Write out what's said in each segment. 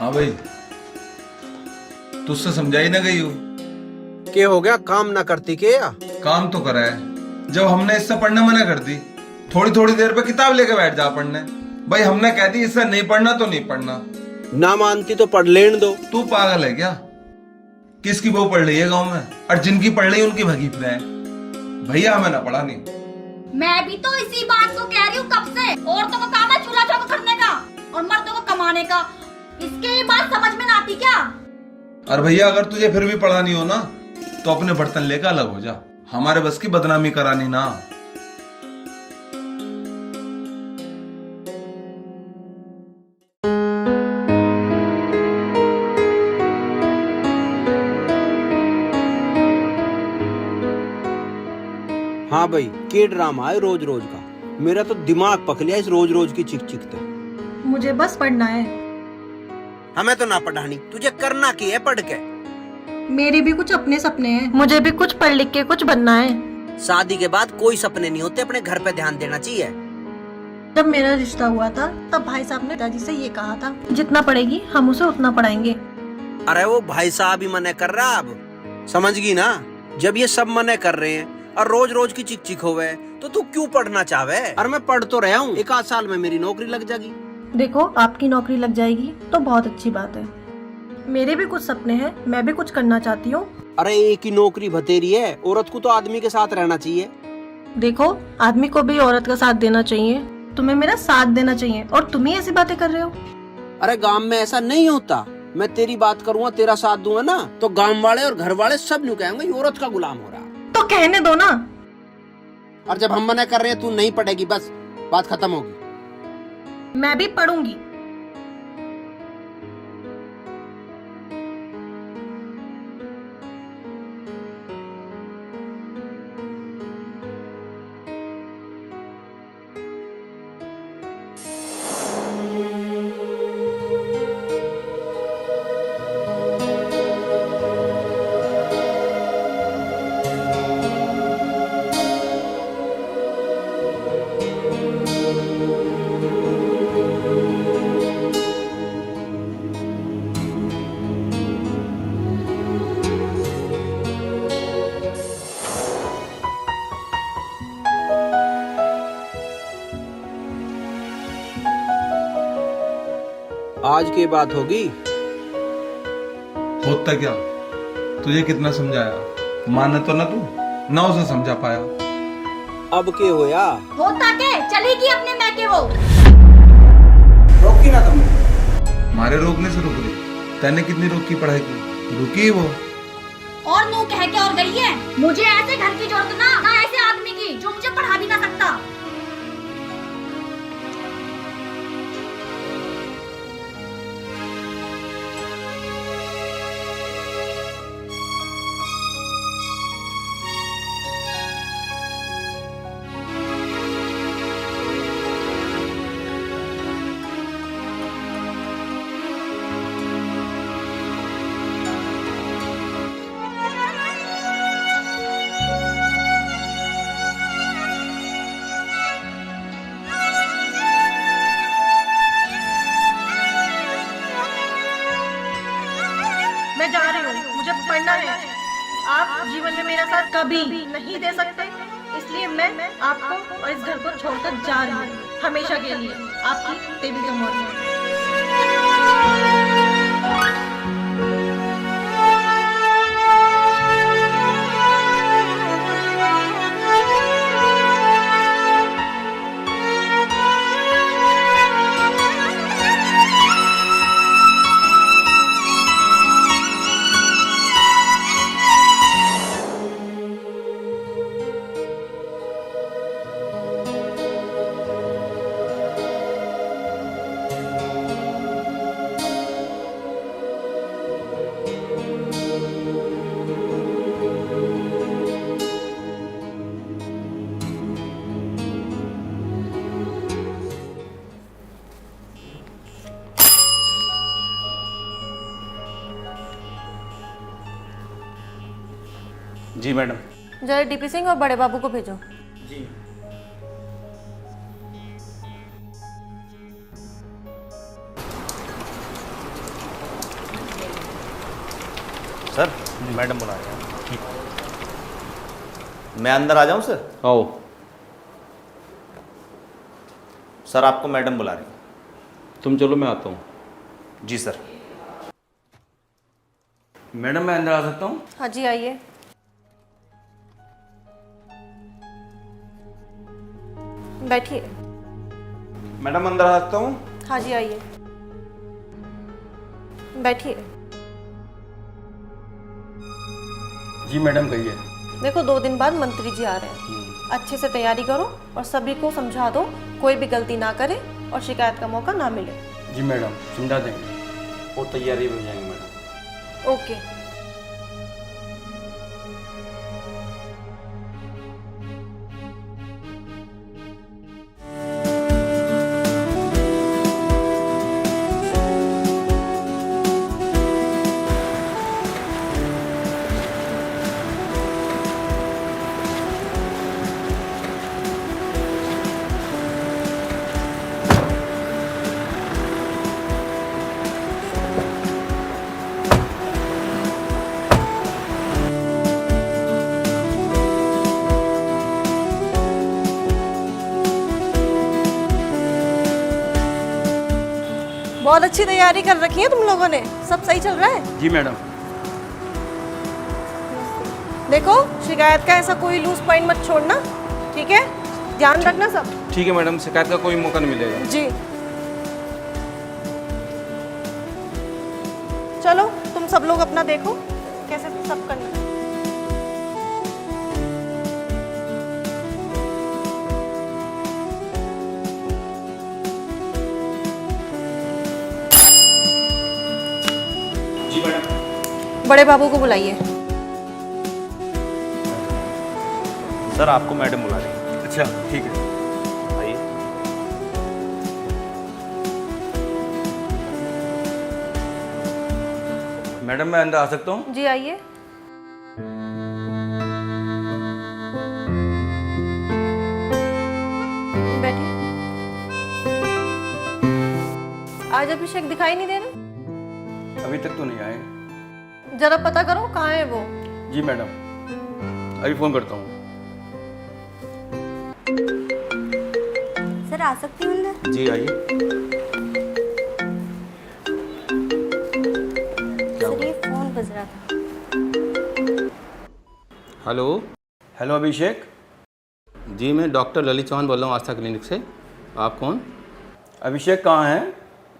हाँ भाई, तुझसे समझाई ना गई हो। क्या हो गया? काम ना करती के या? काम तो करा है, जब हमने इससे पढ़ने मना कर दी, थोड़ी थोड़ी देर पे किताब लेके बैठ जा पढ़ने। भाई हमने कह दी इससे नहीं पढ़ना तो नहीं पढ़ना। ना मानती तो पढ़ लेने दो। तू पागल है क्या? किसकी बहू पढ़ रही है गांव में, और जिनकी पढ़ रही है उनकी भगी फिरे हैं। भैया हमें ना पढ़ा नहीं। मैं भी तो इसी बात को कह रही हूँ कब से। औरतों का काम है चूल्हा चौका करने का और मर्दों को कमाने का। इसके ये बात समझ में ना आती क्या? और भैया अगर तुझे फिर भी पढ़ा नहीं हो ना, तो अपने बर्तन लेकर अलग हो जा। हमारे बस की बदनामी करानी ना। हाँ भाई, के ड्रामा है रोज रोज का। मेरा तो दिमाग पक लिया इस रोज रोज की चिक चिक से। मुझे बस पढ़ना है। हमें तो ना पढ़ानी, तुझे करना की है पढ़ के? मेरे भी कुछ अपने सपने हैं, मुझे भी कुछ पढ़ लिख के कुछ बनना है। शादी के बाद कोई सपने नहीं होते, अपने घर पे ध्यान देना चाहिए। जब मेरा रिश्ता हुआ था तब भाई साहब ने दादी से ये कहा था, जितना पढ़ेगी हम उसे उतना पढ़ाएंगे। अरे वो भाई साहब ही मना कर रहा, अब समझ गई ना? जब ये सब मना कर रहे हैं और रोज रोज की चिक चिक होवे, तो तू क्यों पढ़ना चाहे? और मैं पढ़ तो रहा हूँ, एक आध साल में मेरी नौकरी लग जाएगी। देखो, आपकी नौकरी लग जाएगी तो बहुत अच्छी बात है। मेरे भी कुछ सपने हैं, मैं भी कुछ करना चाहती हूँ। अरे एक ही नौकरी भतेरी है, औरत को तो आदमी के साथ रहना चाहिए। देखो, आदमी को भी औरत का साथ देना चाहिए, तुम्हें मेरा साथ देना चाहिए, और तुम ही ऐसी बातें कर रहे हो। अरे गांव में ऐसा नहीं होता। मैं तेरी बात करूंगा, तेरा साथ दूंगा ना, तो गांव वाले और घर वाले सब न्यू कहेंगे ये औरत का गुलाम हो रहा। तो कहने दो ना। और जब हम मना कर रहे हैं, तू नहीं पढ़ेगी, बस बात खत्म होगी। मैं भी पढ़ूंगी। आज की बात होगी। होता क्या? तुझे कितना समझाया, माने तो ना तू, ना उसे समझा पाया। अब के होया? होता के चलेगी अपने मैके वो। रोकी ना तुमने? मारे रोकने से रुक रही। तैने कितनी रोक की पढ़ाई की? रुकी वो। और नू कह के और गई है। मुझे ऐसे घर की जरूरत ना ऐसे आदमी की जो मुझे पढ़ा भी ना सकता। मैं जा रही हूँ, मुझे पढ़ना है। आप जीवन में मेरा साथ कभी नहीं दे सकते, इसलिए मैं आपको और इस घर को छोड़कर जा रही हूँ, हमेशा के लिए। आपकी बेबी कमोरी। जी मैडम। जरा डीपी सिंह और बड़े बाबू को भेजो। जी। सर मैडम बुला रहे हैं। ठीक, मैं अंदर आ जाऊं सर? आओ। सर आपको मैडम बुला रही हैं। तुम चलो, मैं आता हूँ। जी सर। मैडम मैं अंदर आ सकता हूँ? हाँ जी, आइए। बैठिए। मैडम अंदर आ सकता हूँ? हाँ जी, आइए। बैठिए। जी मैडम कहिए। देखो, 2 दिन बाद मंत्री जी आ रहे हैं। अच्छे से तैयारी करो और सभी को समझा दो, कोई भी गलती ना करे और शिकायत का मौका ना मिले। जी मैडम समझा देंगे और तैयारी में हो जाएंगे मैडम। ओके। बहुत अच्छी तैयारी कर रखी है तुम लोगों ने। सब सही चल रहा है? जी मैडम। देखो, शिकायत का ऐसा कोई लूज पॉइंट मत छोड़ना, ठीक है? ध्यान रखना सब। ठीक है मैडम, शिकायत का कोई मौका नहीं मिलेगा। जी। चलो, तुम सब लोग अपना देखो कैसे सब करना है। जी मैडम। बड़े बाबू को बुलाइए। सर आपको मैडम बुला रही हैं। अच्छा ठीक है। आइए। मैडम मैं अंदर आ सकता हूँ? जी, आइए। बैठिए। आज अभिषेक दिखाई नहीं दे रहे? अभी तक तो नहीं आए। जरा पता करो कहाँ है वो। जी मैडम, अभी फ़ोन करता हूँ। सर आ सकती हूँ अंदर? जी आइए। सर ये फोन बज रहा था। हेलो। हेलो अभिषेक। जी, मैं डॉक्टर ललित चौहान बोल रहा हूँ आस्था क्लिनिक से। आप कौन? अभिषेक कहाँ हैं?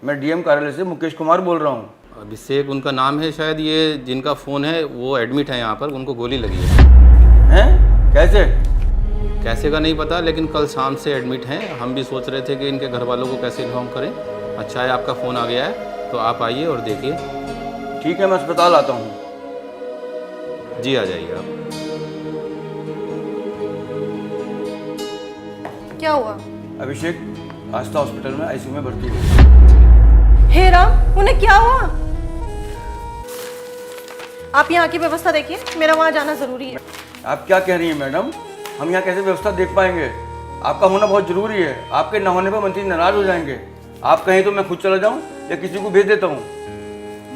मैं डीएम कार्यालय से मुकेश कुमार बोल रहा हूँ। अभिषेक उनका नाम है शायद। ये जिनका फ़ोन है वो एडमिट है यहाँ पर, उनको गोली लगी है। हैं? कैसे? कैसे का नहीं पता, लेकिन कल शाम से एडमिट हैं। हम भी सोच रहे थे कि इनके घर वालों को कैसे इन्फॉर्म करें। अच्छा है आपका फ़ोन आ गया है, तो आप आइए और देखिए। ठीक है, मैं अस्पताल आता हूँ। जी, आ जाइए आप। क्या हुआ? अभिषेक आस्था हॉस्पिटल में आईसीयू में भर्ती है। हे राम, उन्हें क्या हुआ? आप यहाँ की व्यवस्था देखिए, मेरा वहाँ जाना जरूरी है। आप क्या कह रही हैं मैडम? हम यहाँ कैसे व्यवस्था देख पाएंगे? आपका होना बहुत जरूरी है। आपके न होने पर मंत्री नाराज हो जाएंगे। आप कहें तो मैं खुद चला जाऊँ या किसी को भेज देता हूँ।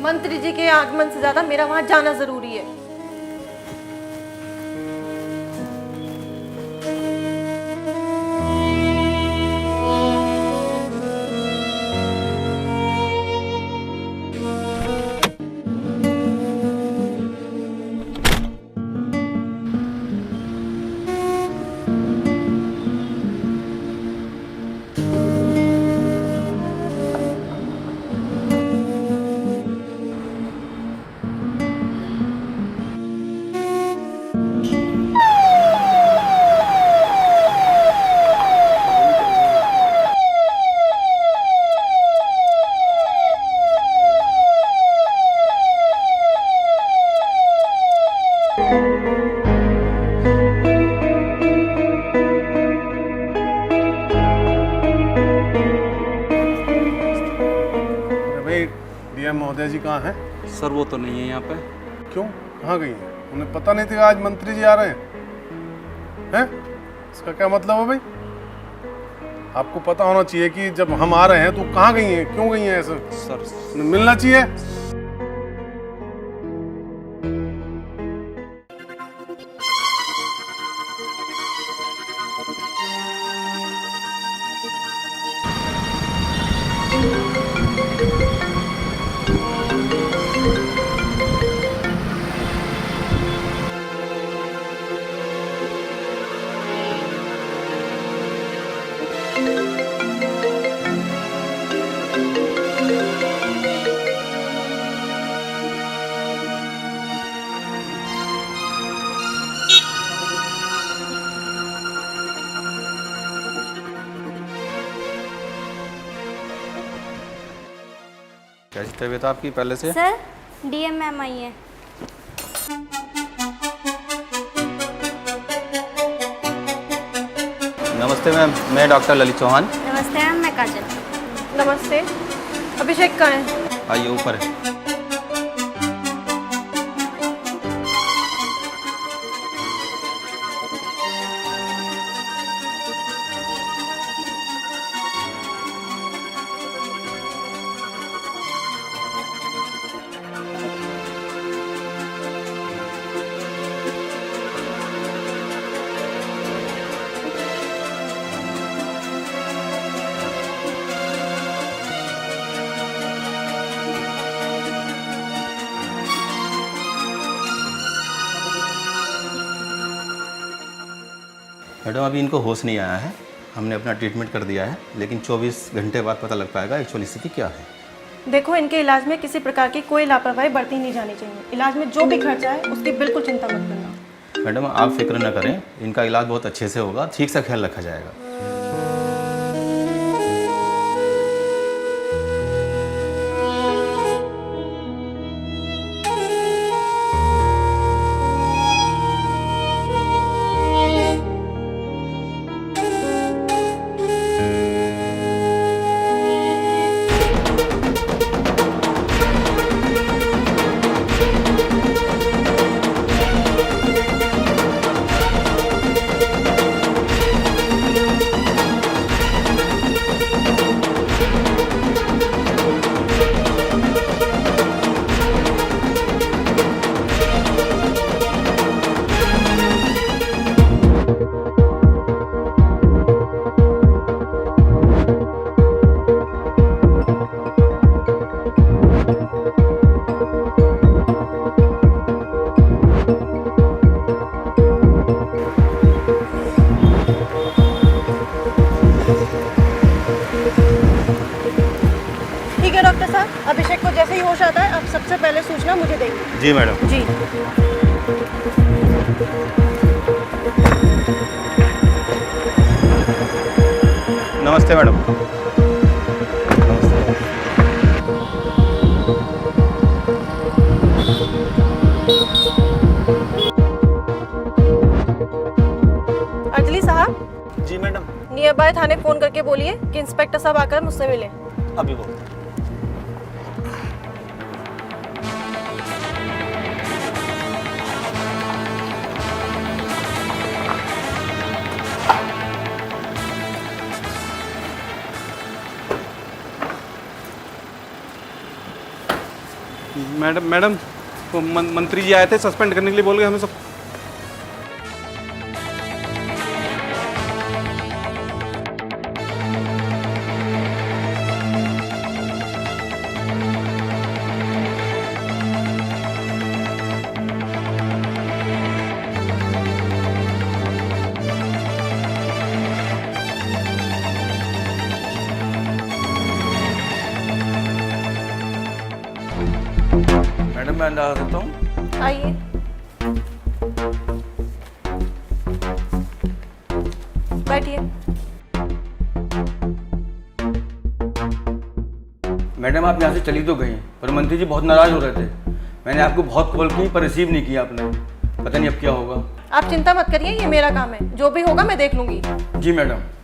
मंत्री जी के आगमन से ज्यादा मेरा वहाँ जाना जरूरी है। डीएम महोदय जी कहाँ हैं? सर वो तो नहीं है यहाँ पे। क्यों, कहाँ गई हैं? उन्हें पता नहीं था आज मंत्री जी आ रहे हैं? हैं? इसका क्या मतलब है भाई? आपको पता होना चाहिए कि जब हम आ रहे हैं तो कहाँ गई हैं, क्यों गई हैं ऐसे? सर मिलना चाहिए। कैसी तबीयत है आपकी पहले से? सर डीएम मैम आई है। नमस्ते मैम, मैं डॉक्टर ललित चौहान। नमस्ते मैम, मैं काजल। नमस्ते। अभिषेक कहाँ है? आइए ऊपर है। मैडम अभी इनको होश नहीं आया है, हमने अपना ट्रीटमेंट कर दिया है, लेकिन 24 घंटे बाद पता लग पाएगा एक्चुअली स्थिति क्या है। देखो, इनके इलाज में किसी प्रकार की कोई लापरवाही बरती नहीं जानी चाहिए। इलाज में जो भी खर्चा है उसकी बिल्कुल चिंता मत करना। मैडम आप फिक्र न करें, इनका इलाज बहुत अच्छे से होगा, ठीक से ख्याल रखा जाएगा। ठीक है डॉक्टर साहब, अभिषेक को जैसे ही होश आता है आप सबसे पहले सूचना मुझे देंगे। जी मैडम। जी। नमस्ते मैडम। अंजलि साहब। जी मैडम। नियर बाय थाने फोन करके बोलिए कि इंस्पेक्टर साहब आकर मुझसे मिले। अभी बोल। मैडम वो मंत्री जी आए थे, सस्पेंड करने के लिए बोल गए हमें सब। मैडम मैं अंदर आ सकता हूँ? आइए। बैठिए। मैडम आप यहाँ से चली तो गई, पर मंत्री जी बहुत नाराज हो रहे थे। मैंने आपको बहुत कॉल की पर रिसीव नहीं किया आपने, पता नहीं अब क्या होगा। आप चिंता मत करिए, ये मेरा काम है, जो भी होगा मैं देख लूंगी। जी मैडम।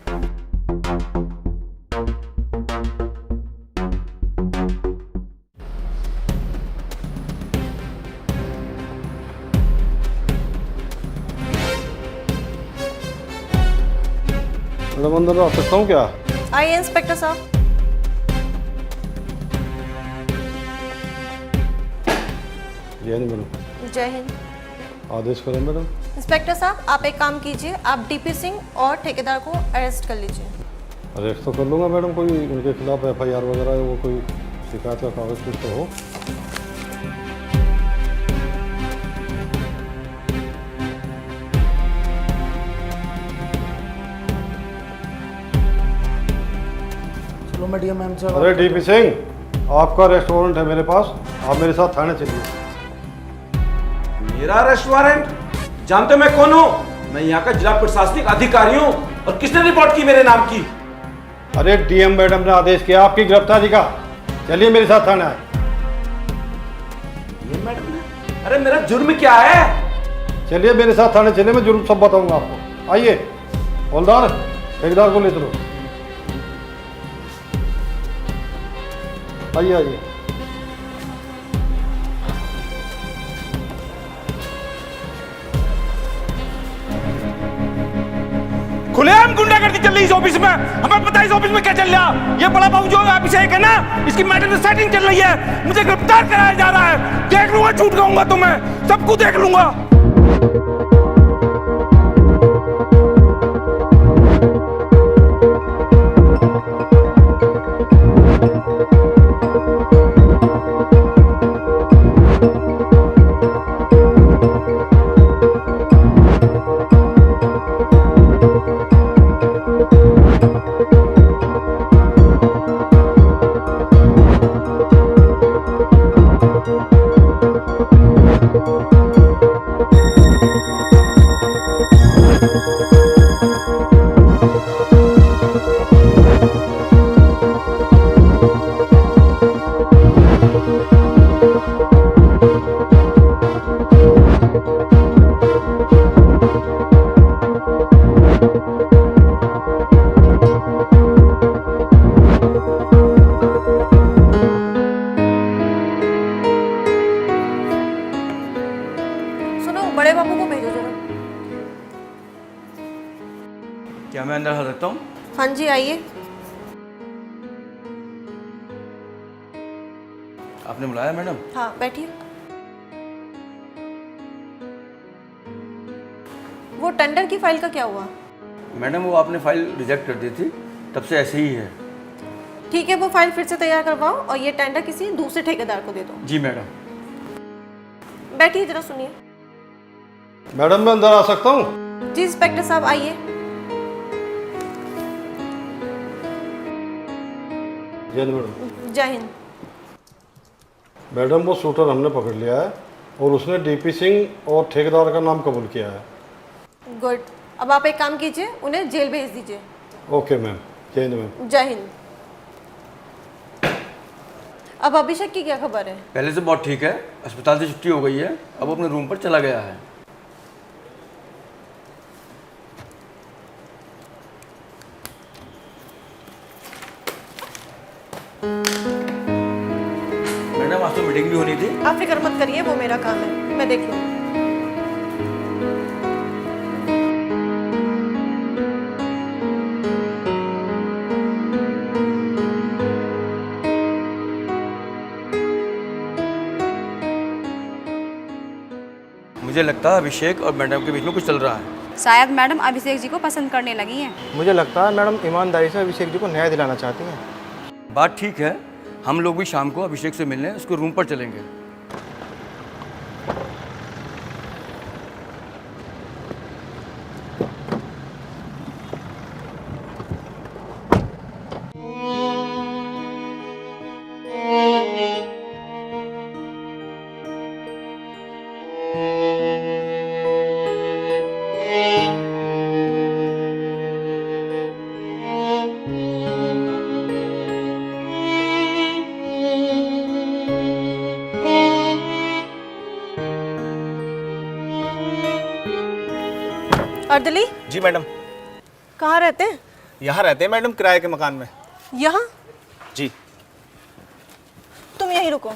मैडम अंदर आ सकता हूँ क्या? आइए इंस्पेक्टर साहब। जय हिंद मैडम। जय हिंद। आदेश करें मैडम। इंस्पेक्टर साहब आप एक काम कीजिए, आप डीपी सिंह और ठेकेदार को अरेस्ट कर लीजिए। अरेस्ट तो कर लूँगा मैडम, कोई उनके खिलाफ FIR वगैरह वो कोई शिकायत का कागज कुछ तो हो। चलो मैं डीएम मैम से। अरे DP सिंह, आपका रेस्टोरेंट है मेरे पास, आप मेरे साथ थाने चलिए। मेरा रेस्टोरेंट? जानते हो मैं कौन हूँ? मैं यहाँ का जिला प्रशासनिक अधिकारी हूँ। और किसने रिपोर्ट की मेरे नाम की? अरे DM मैडम ने आदेश किया आपकी गिरफ्तारी का। चलिए मेरे साथ थाने आए। ये मैडम ने, अरे मेरा जुर्म क्या है? चलिए मेरे साथ थाने चलिए, मैं जुर्म सब बताऊंगा आपको। आइए हवलदार, ठेकेदार को ले चलो। आइए आइए। खुलेआम गुंडागर्दी चल रही इस ऑफिस में। हमें पता है इस ऑफिस में क्या चल रहा। ये बड़ा बाबू जो अभिषेक है ना, इसकी मैटर से सेटिंग चल रही है। मुझे गिरफ्तार कराया जा रहा है। देख लूंगा, छूट जाऊंगा तो मैं सबको देख लूंगा। बड़े बाबू को भेजो जरा। क्या मैं अंदर आ सकता हूँ? हाँ जी आइए। आपने बुलाया मैडम? हाँ बैठिए। वो टेंडर की फाइल का क्या हुआ? मैडम वो आपने फाइल रिजेक्ट कर दी थी, तब से ऐसे ही है। ठीक है, वो फाइल फिर से तैयार करवाओ और ये टेंडर किसी दूसरे ठेकेदार को दे दो। जी मैडम। बैठिए जरा सुनिए। मैडम मैं अंदर आ सकता हूँ? जी इंस्पेक्टर साहब आइए। जय हिंद मैडम। जय हिंद। मैडम वो शूटर हमने पकड़ लिया है और उसने डीपी सिंह और ठेकेदार का नाम कबूल किया है। गुड, अब आप एक काम कीजिए, उन्हें जेल भेज दीजिए। Okay ma'am. जय हिंद मैम। जय हिंद। अब अभिषेक की क्या खबर है? पहले से बहुत ठीक है, अस्पताल से छुट्टी हो गई है, अब अपने रूम पर चला गया है। मैडम आज तो मीटिंग भी होनी थी। आप फिक्र मत करिए, वो मेरा काम है, मैं देख लूँगी। मुझे लगता है अभिषेक और मैडम के बीच में कुछ चल रहा है। शायद मैडम अभिषेक जी को पसंद करने लगी हैं। मुझे लगता है मैडम ईमानदारी से अभिषेक जी को न्याय दिलाना चाहती हैं। बात ठीक है, हम लोग भी शाम को अभिषेक से मिलने उसके रूम पर चलेंगे। अर्दली जी मैडम। कहाँ रहते हैं? यहाँ रहते हैं मैडम, किराए के मकान में। यहाँ? जी। तुम यहीं रुको।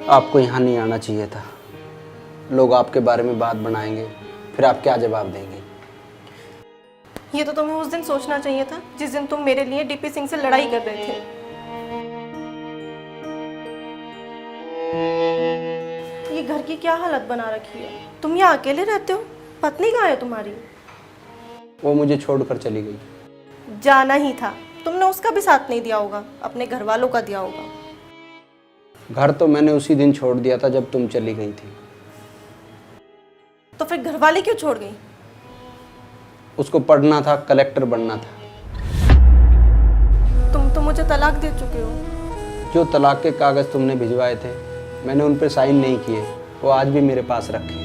आपको यहाँ नहीं आना चाहिए था। लोग आपके बारे में बात बनाएंगे, फिर आप क्या जवाब देंगे? ये तो तुम्हें उस दिन सोचना चाहिए था जिस दिन तुम मेरे लिए डीपी सिंह से लड़ाई कर रहे थे। ये घर की क्या हालत बना रखी है? तुम यहाँ अकेले रहते हो? पत्नी कहाँ है तुम्हारी? वो मुझे छोड़कर चली गई। जाना ही था, तुमने उसका भी साथ नहीं दिया होगा, अपने घर वालों का दिया होगा। घर तो मैंने उसी दिन छोड़ दिया था जब तुम चली गई थी। तो फिर घर वाले क्यों छोड़ गई? उसको पढ़ना था, कलेक्टर बनना था। तुम तो मुझे तलाक दे चुके हो। जो तलाक के कागज तुमने भिजवाए थे मैंने उन पर साइन नहीं किए, वो आज भी मेरे पास रखे हैं।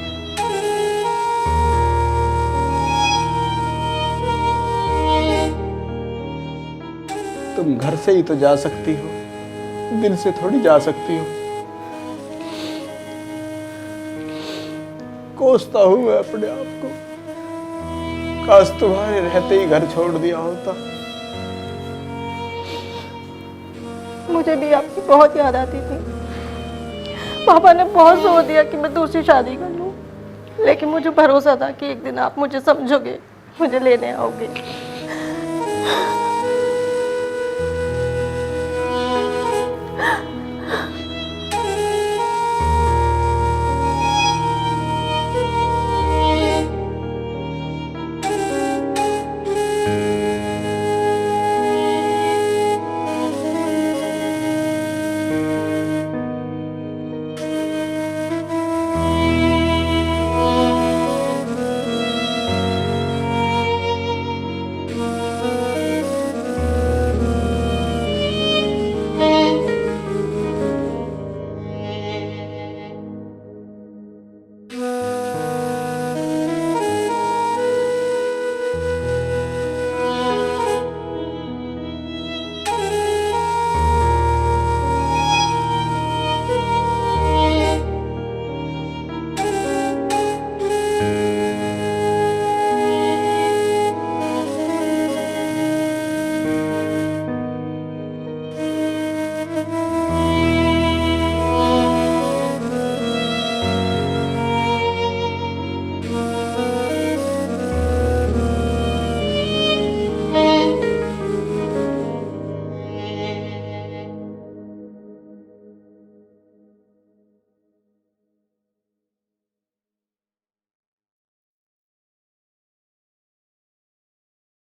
तुम घर से ही तो जा सकती हो, दिल से थोड़ी जा सकती हो। कोसता हूं मैं अपने आप को, काश तुम्हारे रहते ही घर छोड़ दिया होता। मुझे भी आपकी बहुत याद आती थी। पापा ने बहुत जोर दिया कि मैं दूसरी शादी कर लूं, लेकिन मुझे भरोसा था कि एक दिन आप मुझे समझोगे, मुझे लेने आओगे।